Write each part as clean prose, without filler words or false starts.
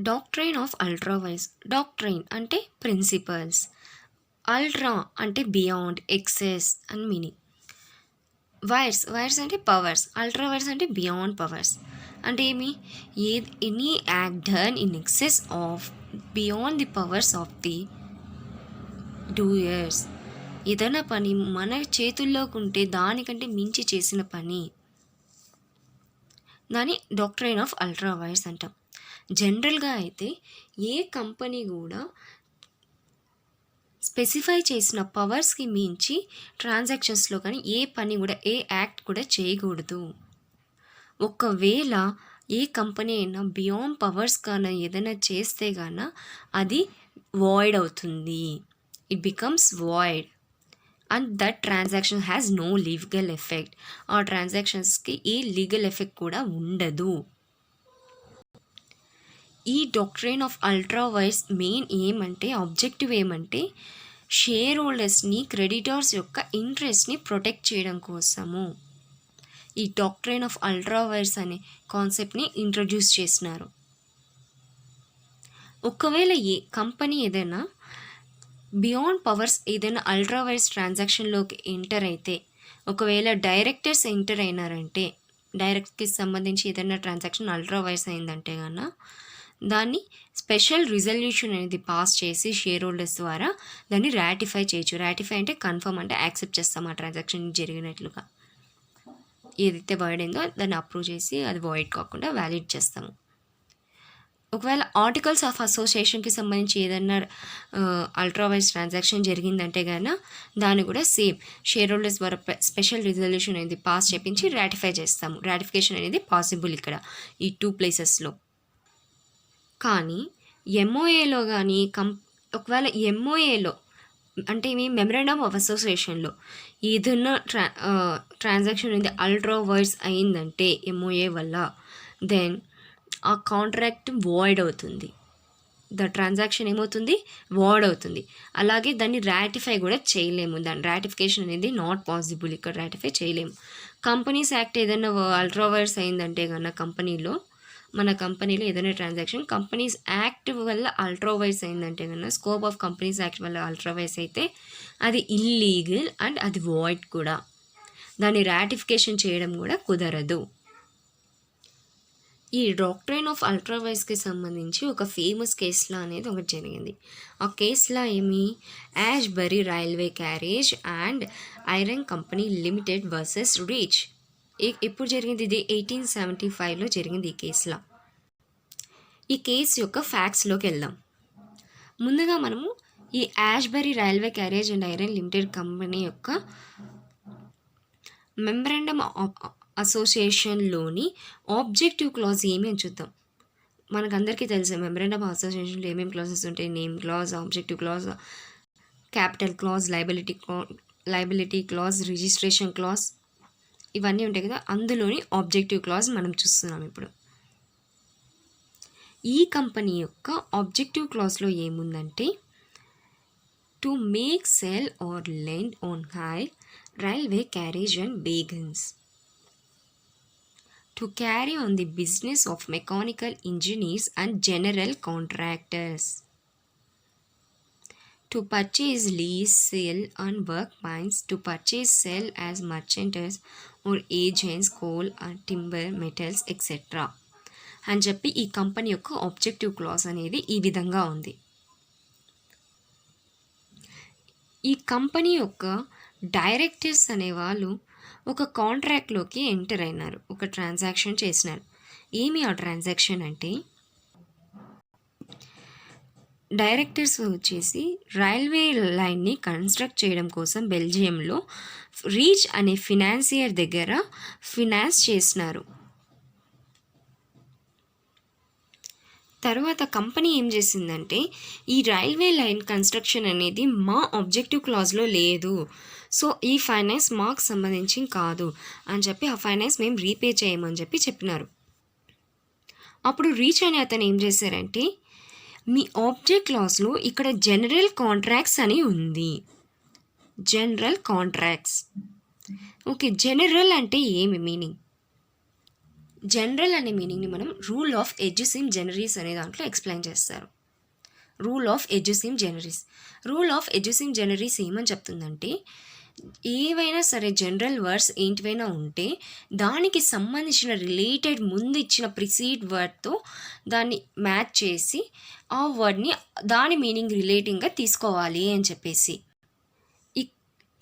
Doctrine of ultra vires. Doctrine అంటే principles, ultra అంటే beyond, excess అని మీనింగ్. వైర్స్ అంటే పవర్స్, అల్ట్రా వైర్స్ అంటే బియాండ్ పవర్స్. అంటే ఏమి? Any act done in excess of beyond the powers of the doers. ఏదైనా పని మన చేతుల్లోకి ఉంటే దానికంటే మించి చేసిన పని, దాని డాక్ట్రైన్ ఆఫ్ అల్ట్రా వైర్స్ అంటాం. జనరల్గా అయితే ఏ కంపెనీ కూడా స్పెసిఫై చేసిన పవర్స్కి మించి ట్రాన్సాక్షన్స్లో కానీ ఏ పని కూడా, ఏ యాక్ట్ కూడా చేయకూడదు. ఒకవేళ ఏ కంపెనీ అయినా బియాండ్ పవర్స్ కానీ ఏదైనా చేస్తే గాన అది వాయిడ్ అవుతుంది. It becomes void and that transaction has no legal effect. ఆ ట్రాన్సాక్షన్స్కి ఏ లీగల్ ఎఫెక్ట్ కూడా ఉండదు. ఈ doctrine of ultra vires main ఏమంటే, ఆబ్జెక్టివ్ ఏమంటే, షేర్ హోల్డర్స్ని, క్రెడిటర్స్ యొక్క ఇంట్రెస్ట్ని ప్రొటెక్ట్ చేయడం కోసము ఈ డాక్ట్రైన్ ఆఫ్ అల్ట్రా వైర్స్ అనే కాన్సెప్ట్ని ఇంట్రడ్యూస్ చేసినారు. ఒకవేళ ఏ కంపెనీ ఏదైనా బియాండ్ పవర్స్ ఏదైనా అల్ట్రా వైర్స్ ట్రాన్సాక్షన్లోకి ఎంటర్ అయితే, ఒకవేళ డైరెక్టర్స్ ఎంటర్ అయినారంటే, డైరెక్ట్కి సంబంధించి ఏదైనా ట్రాన్సాక్షన్ అల్ట్రా వైర్స్ అయిందంటే కన్నా దాన్ని స్పెషల్ రిజల్యూషన్ అనేది పాస్ చేసి షేర్ హోల్డర్స్ ద్వారా దాన్ని రాటిఫై చేయొచ్చు. రాటిఫై అంటే కన్ఫర్మ్, అంటే యాక్సెప్ట్ చేస్తాం ఆ ట్రాన్సాక్షన్ జరిగినట్లుగా. ఏదైతే వాయిడ్ అయిందో దాన్ని అప్రూవ్ చేసి అది వాయిడ్ కాకుండా వ్యాలిడ్ చేస్తాము. ఒకవేళ ఆర్టికల్స్ ఆఫ్ అసోసియేషన్కి సంబంధించి ఏదైనా అల్ట్రావైజ్ ట్రాన్సాక్షన్ జరిగిందంటే కనుక దాన్ని కూడా సేమ్ షేర్ హోల్డర్స్ ద్వారా స్పెషల్ రిజల్యూషన్ అనేది పాస్ చేపించి రాటిఫై చేస్తాము. రాటిఫికేషన్ అనేది పాసిబుల్ ఇక్కడ ఈ 2 ప్లేసెస్లో. కానీ ఎంఓఏలో కానీ ఒకవేళ ఎంఓఏలో అంటే మీ మెమరాండమ్ ఆఫ్ అసోసియేషన్లో ఏదైనా ట్రాన్సాక్షన్ అనేది అల్ట్రా వైర్స్ అయిందంటే ఎంఓఏ వల్ల, దెన్ ఆ కాంట్రాక్ట్ వాయిడ్ అవుతుంది. ద ట్రాన్సాక్షన్ ఏమవుతుంది? వాయిడ్ అవుతుంది. అలాగే దాన్ని రాటిఫై కూడా చేయలేము. దాని రాటిఫికేషన్ అనేది నాట్ పాసిబుల్. ఇక్కడ రాటిఫై చేయలేము. కంపెనీస్ యాక్ట్ ఏదైనా అల్ట్రా వైర్స్ అయిందంటే కన్నా మన కంపెనీలో ఏదైనా ట్రాన్సాక్షన్ కంపెనీస్ యాక్ట్ వల్ల అల్ట్రా వైర్స్ అయిందంటే కన్నా, స్కోప్ ఆఫ్ కంపెనీస్ యాక్ట్ వల్ల అల్ట్రా వైర్స్ అయితే అది ఇల్లీగల్ అండ్ అది వాయిడ్ కూడా. దాన్ని రాటిఫికేషన్ చేయడం కూడా కుదరదు. ఈ డాక్ట్రైన్ ఆఫ్ అల్ట్రా వైర్స్కి సంబంధించి ఒక ఫేమస్ కేసులా అనేది ఒకటి జరిగింది. ఆ కేసులా ఏమి? Ashbury railway carriage and iron company limited versus Riche. ఎప్పుడు జరిగింది? ఇది 1875లో జరిగింది ఈ కేసులో. ఈ కేసు యొక్క ఫ్యాక్ట్స్లోకి వెళ్దాం. ముందుగా మనము ఈ Ashbury railway carriage and iron limited company యొక్క మెమరాండమ్ అసోసియేషన్లోని ఆబ్జెక్టివ్ క్లాజ్ ఏమి అని చూద్దాం. మనకందరికీ తెలుసు మెమరాండమ్ అసోసియేషన్లో ఏమేమి క్లాజెస్ ఉంటాయి. Name clause, objective clause, capital clause, liability clause, registration clause, ఇవన్నీ ఉంటాయి కదా. అందులోని ఆబ్జెక్టివ్ క్లాజ్ మనం చూస్తున్నాం ఇప్పుడు. ఈ కంపెనీ యొక్క ఆబ్జెక్టివ్ క్లాజ్లో ఏముందంటే, to make, sell or lend on hire railway carriage and wagons, to carry on the business of mechanical engineers and general contractors, to purchase, lease, sell and work mines, to purchase, sell as merchants or agents, coal and timber, metals, etc. అని చెప్పి ఈ company యొక్క objective clause అనేది ఈ విధంగా ఉంది. ఈ company యొక్క డైరెక్టర్స్ అనేవాళ్ళు ఒక కాంట్రాక్ట్లోకి ఎంటర్ అయినారు, ఒక ట్రాన్సాక్షన్ చేసినారు. ఏమి ఆ ట్రాన్సాక్షన్ అంటే, డైరెక్టర్స్ వచ్చేసి రైల్వే లైన్ని కన్స్ట్రక్ట్ చేయడం కోసం బెల్జియంలో రీచ్ అనే ఫినాన్సియర్ దగ్గర ఫినాన్స్ చేసినారు. తర్వాత కంపెనీ ఏం చేసిందంటే, ఈ రైల్వే లైన్ కన్స్ట్రక్షన్ అనేది మా ఆబ్జెక్టివ్ క్లాజ్లో లేదు, సో ఈ ఫైనాన్స్ మాకు సంబంధించి కాదు అని చెప్పి ఆ ఫైనాన్స్ మేము రీపే చేయమని చెప్పినారు. అప్పుడు రీచ్ అనే అతను ఏం చేశారంటే, మీ ఆబ్జెక్ట్ క్లాజ్లో ఇక్కడ జనరల్ కాంట్రాక్ట్స్ అని ఉంది. General contracts, okay. జనరల్ అంటే ఏమి మీనింగ్? జనరల్ అనే మీనింగ్ని మనం రూల్ ఆఫ్ ఎడ్యుసిమ్ జనరీస్ అనే దాంట్లో ఎక్స్ప్లెయిన్ చేస్తారు. రూల్ ఆఫ్ ఎడ్యుసిమ్ జనరీస్. రూల్ ఆఫ్ ఎడ్యుసిమ్ జనరీస్ ఏమని చెప్తుందంటే, ఏవైనా సరే జనరల్ వర్డ్స్ ఏంటివైనా ఉంటే దానికి సంబంధించిన రిలేటెడ్ ముందు ఇచ్చిన ప్రిసీడ్ వర్డ్తో దాన్ని మ్యాచ్ చేసి ఆ వర్డ్ని దాని మీనింగ్ రిలేటింగ్గా తీసుకోవాలి అని చెప్పేసి.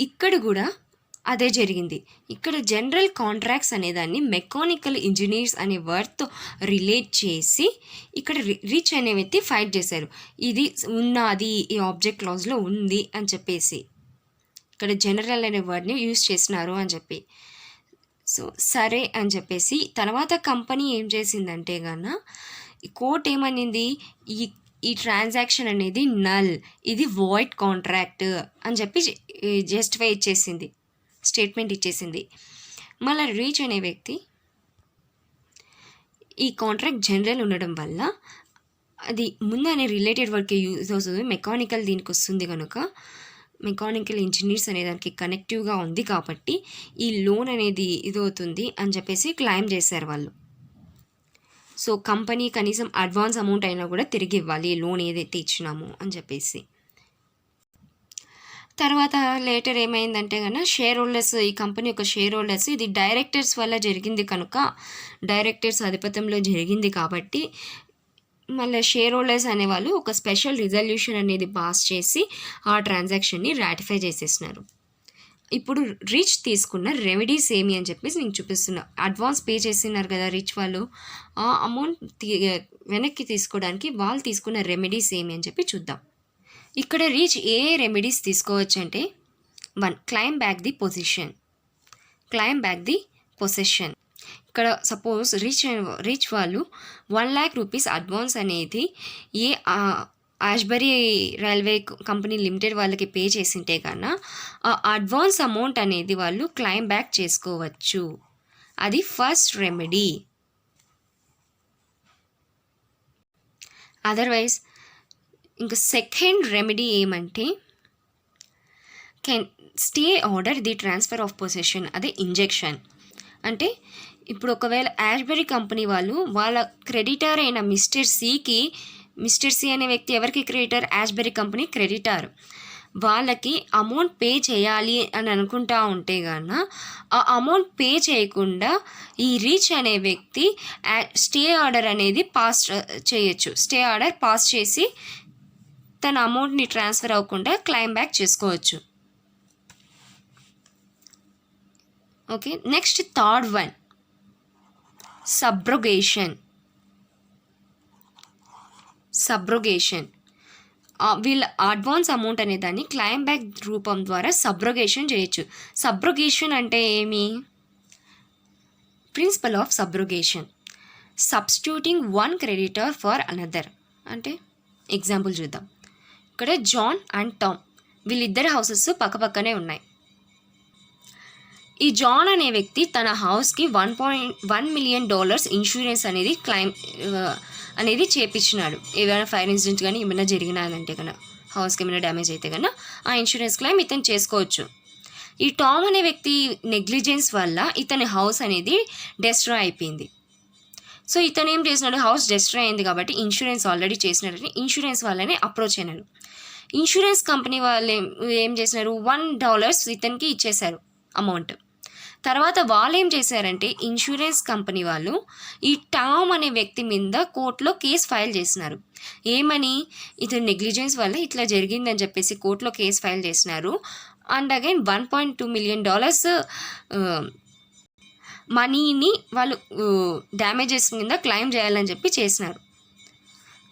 ఇక్కడ కూడా అదే జరిగింది. ఇక్కడ జనరల్ కాంట్రాక్ట్స్ అనేదాన్ని మెకానికల్ ఇంజనీర్స్ అనే వర్డ్తో రిలేట్ చేసి ఇక్కడ రిచ్ అనే వ్యక్తి ఫైట్ చేశారు. ఇది ఉన్నది, ఈ ఆబ్జెక్ట్ క్లాజ్లో ఉంది అని చెప్పేసి ఇక్కడ జనరల్ అనే వర్డ్ని యూజ్ చేసినారు అని చెప్పి. సో సరే అని చెప్పేసి తర్వాత కంపెనీ ఏం చేసిందంటే గాన కోర్ట్ ఏమనింది, ఈ ట్రాన్సాక్షన్ అనేది నల్, ఇది వాయిడ్ కాంట్రాక్ట్ అని చెప్పి జస్టిఫై ఇచ్చేసింది, స్టేట్మెంట్ ఇచ్చేసింది. మళ్ళీ రీచ్ అనే వ్యక్తి ఈ కాంట్రాక్ట్ జనరల్ ఉండడం వల్ల అది ముందు అనే రిలేటెడ్ వర్క్కి యూజ్ అవుతుంది, మెకానికల్ దీనికి వస్తుంది కనుక మెకానికల్ ఇంజనీర్స్ అనే దానికి కనెక్టివ్గా ఉంది కాబట్టి ఈ లోన్ అనేది ఇది అవుతుంది అని చెప్పేసి క్లెయిమ్ చేశారు వాళ్ళు. సో కంపెనీ కనీసం అడ్వాన్స్ అమౌంట్ అయినా కూడా తిరిగి ఇవ్వాలి లోన్ ఏదైతే ఇచ్చినామో అని చెప్పేసి. తర్వాత లేటర్ ఏమైందంటే కన్నా షేర్ హోల్డర్స్, ఈ కంపెనీ యొక్క షేర్ హోల్డర్స్, ఇది డైరెక్టర్స్ వల్ల జరిగింది కనుక డైరెక్టర్స్ ఆధిపత్యంలో జరిగింది కాబట్టి మళ్ళీ షేర్ హోల్డర్స్ అనేవాళ్ళు ఒక స్పెషల్ రిజల్యూషన్ అనేది పాస్ చేసి ఆ ట్రాన్సాక్షన్ని రాటిఫై చేసేసినారు. ఇప్పుడు రిచ్ తీసుకున్న రెమెడీస్ ఏమి అని చెప్పేసి నేను చూపిస్తున్నా. అడ్వాన్స్ పే చేసినారు కదా రిచ్ వాళ్ళు, ఆ అమౌంట్ వెనక్కి తీసుకోవడానికి వాళ్ళు తీసుకున్న రెమెడీస్ ఏమి అని చెప్పి చూద్దాం. ఇక్కడ రిచ్ ఏ రెమెడీస్ తీసుకోవచ్చు అంటే, 1 claim back the position. Claim back the possession. ఇక్కడ సపోజ్ రిచ్ వాళ్ళు 1 lakh రూపీస్ అడ్వాన్స్ అనేది యాష్బరీ రైల్వే కంపెనీ లిమిటెడ్ వాళ్ళకి పే చేసింటే కన్నా ఆ అడ్వాన్స్ అమౌంట్ అనేది వాళ్ళు క్లైమ్ బ్యాక్ చేసుకోవచ్చు. అది ఫస్ట్ రెమెడీ. అదర్వైజ్ ఇంకా సెకండ్ రెమెడీ ఏమంటే can stay order the transfer of possession, అదే ఇంజెక్షన్. అంటే ఇప్పుడు ఒకవేళ యాష్బరీ కంపెనీ వాళ్ళు వాళ్ళ క్రెడిటర్ అయిన మిస్టర్ సి అనే వ్యక్తి ఎవరికి క్రెడిటర్, యాష్బరీ కంపెనీ క్రెడిటర్, వాళ్ళకి అమౌంట్ పే చేయాలి అని అనుకుంటా ఉంటే గాన ఆ అమౌంట్ పే చేయకుండా ఈ రిచ్ అనే వ్యక్తి స్టే ఆర్డర్ అనేది పాస్ చేయొచ్చు. స్టే ఆర్డర్ పాస్ చేసి తన అమౌంట్ని ట్రాన్స్ఫర్ అవ్వకుండా క్లైమ్ బ్యాక్ చేసుకోవచ్చు. Okay, next third one subrogation. వీళ్ళ అడ్వాన్స్ అమౌంట్ అనే దాన్ని క్లైమ్ బ్యాక్ రూపం ద్వారా సబ్రోగేషన్ చేయొచ్చు. సబ్రోగేషన్ అంటే ఏమి? Principle of subrogation, substituting one creditor for another. అంటే ఎగ్జాంపుల్ చూద్దాం. ఇక్కడ జాన్ అండ్ టామ్ వీళ్ళిద్దరి హౌసెస్ పక్కపక్కనే ఉన్నాయి. ఈ జాన్ అనే వ్యక్తి తన హౌస్కి $1.1 million ఇన్సూరెన్స్ అనేది క్లైమ్ అనేది చేపించినాడు. ఏదైనా ఫైర్ ఇన్సిడెంట్ కానీ ఏమైనా జరిగినాదంటే కన్నా, హౌస్కి ఏమైనా డ్యామేజ్ అయితే కన్నా ఆ ఇన్సూరెన్స్ క్లైమ్ ఇతను చేసుకోవచ్చు. ఈ టామ్ అనే వ్యక్తి నెగ్లిజెన్స్ వల్ల ఇతని హౌస్ అనేది డెస్ట్రాయ్ అయిపోయింది. సో ఇతను ఏం చేసినాడు, హౌస్ డెస్ట్రాయ్ అయింది కాబట్టి ఇన్సూరెన్స్ ఆల్రెడీ చేసినాడని ఇన్సూరెన్స్ వాళ్ళని అప్రోచ్ అయినాడు. ఇన్సూరెన్స్ కంపెనీ వాళ్ళు ఏం చేసినారు, $1 ఇతనికి ఇచ్చేశారు అమౌంట్. తర్వాత వాళ్ళు ఏం చేశారంటే ఇన్సూరెన్స్ కంపెనీ వాళ్ళు ఈ టామ్ అనే వ్యక్తి మీద కోర్టులో కేసు ఫైల్ చేసినారు. ఏమని, ఇతను నెగ్లిజెన్స్ వల్ల ఇట్లా జరిగిందని చెప్పేసి కోర్టులో కేసు ఫైల్ చేసినారు. అండ్ అగైన్ $1.2 million మనీని వాళ్ళు డ్యామేజెస్ కింద క్లెయిమ్ చేయాలని చెప్పి చేసినారు.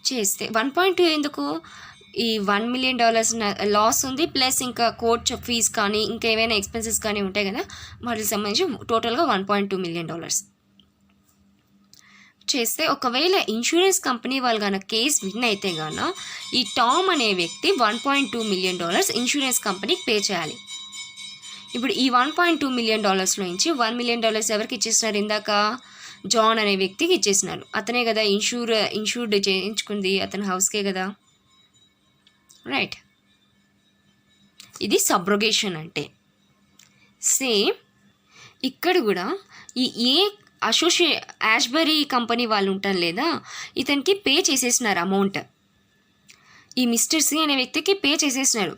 చేస్తే 1.2 ఎందుకు, ఈ $1 million లాస్ ఉంది, ప్లస్ ఇంకా కోర్ట్ ఫీజ్ కానీ ఇంకా ఏమైనా ఎక్స్పెన్సెస్ కానీ ఉంటాయి కదా, వాటికి సంబంధించి టోటల్గా $1.2 million చేస్తే, ఒకవేళ ఇన్సూరెన్స్ కంపెనీ వాళ్ళు కన్నా కేసు విన్ అయితే గాన ఈ టామ్ అనే వ్యక్తి $1.2 million ఇన్సూరెన్స్ కంపెనీకి పే చేయాలి. ఇప్పుడు ఈ $1.2 million నుంచి $1 million ఎవరికి ఇచ్చేసినారు, ఇందాక జాన్ అనే వ్యక్తికి ఇచ్చేసినారు. అతనే కదా ఇన్సూర్డ్ చేయించుకుంది, అతని హౌస్కే కదా, రైట్. ఇది సబ్రోగేషన్ అంటే. సేమ్ ఇక్కడ కూడా ఈ ఏ యాష్బరీ కంపెనీ వాళ్ళు ఉంటారు లేదా, ఇతనికి పే చేసేసినారు అమౌంట్. ఈ మిస్టర్ సి అనే వ్యక్తికి పే చేసేసినారు.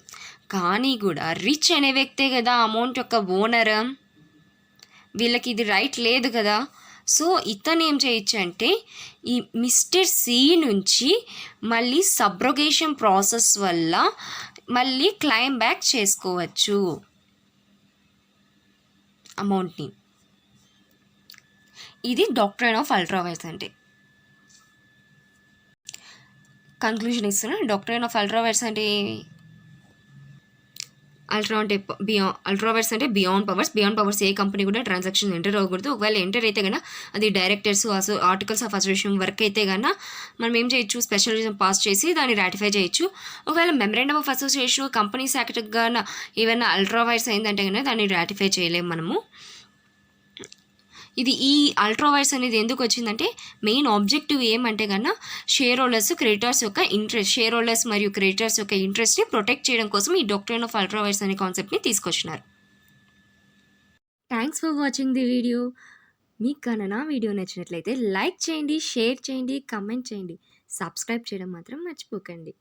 కానీ కూడా రిచ్ అనే వ్యక్తే కదా అమౌంట్ యొక్క ఓనర్, వీళ్ళకి ఇది రైట్ లేదు కదా. సో ఇతను ఏం చేయొచ్చు అంటే ఈ మిస్టర్ సి నుంచి మళ్ళీ సబ్రోగేషన్ ప్రాసెస్ వల్ల మళ్ళీ క్లైమ్ బ్యాక్ చేసుకోవచ్చు అమౌంట్ని. ఇది డాక్ట్రైన్ ఆఫ్ అల్ట్రావైర్స్ అంటే. కంక్లూజన్ ఇస్తున్నా. డాక్ట్రైన్ ఆఫ్ అల్ట్రావైర్స్ అంటే అల్ట్రావైర్స్ అంటే బియాండ్ పవర్స్ ఏ కంపెనీ కూడా ట్రాన్సాక్షన్ ఎంటర్ అవ్వకూడదు. ఒకవేళ ఎంటర్ అయితే కన్నా అది directors articles of association work అయితే కన్నా మనం ఏం చేయొచ్చు, స్పెషలిజం పాస్ చేసి దాన్ని రాటిఫై చేయొచ్చు. ఒకవేళ memorandum of association companies act గాన ఏమైనా అల్ట్రావైర్స్ అయిందంటే కన్నా దాన్ని రాటిఫై చేయలేము మనము. ఇది ఈ అల్ట్రావైర్స్ అనేది ఎందుకు వచ్చిందంటే మెయిన్ ఆబ్జెక్టివ్ ఏమంటే కన్నా షేర్ హోల్డర్స్ మరియు క్రెడిటర్స్ యొక్క ఇంట్రెస్ట్ని ప్రొటెక్ట్ చేయడం కోసం ఈ డాక్ట్రైన్ ఆఫ్ అల్ట్రావైర్స్ అనే కాన్సెప్ట్ని తీసుకొచ్చినారు. Thanks for watching the video. మీకు కన్నా నా వీడియో నచ్చినట్లయితే లైక్ చేయండి, షేర్ చేయండి, కమెంట్ చేయండి, సబ్స్క్రైబ్ చేయడం మాత్రం మర్చిపోకండి.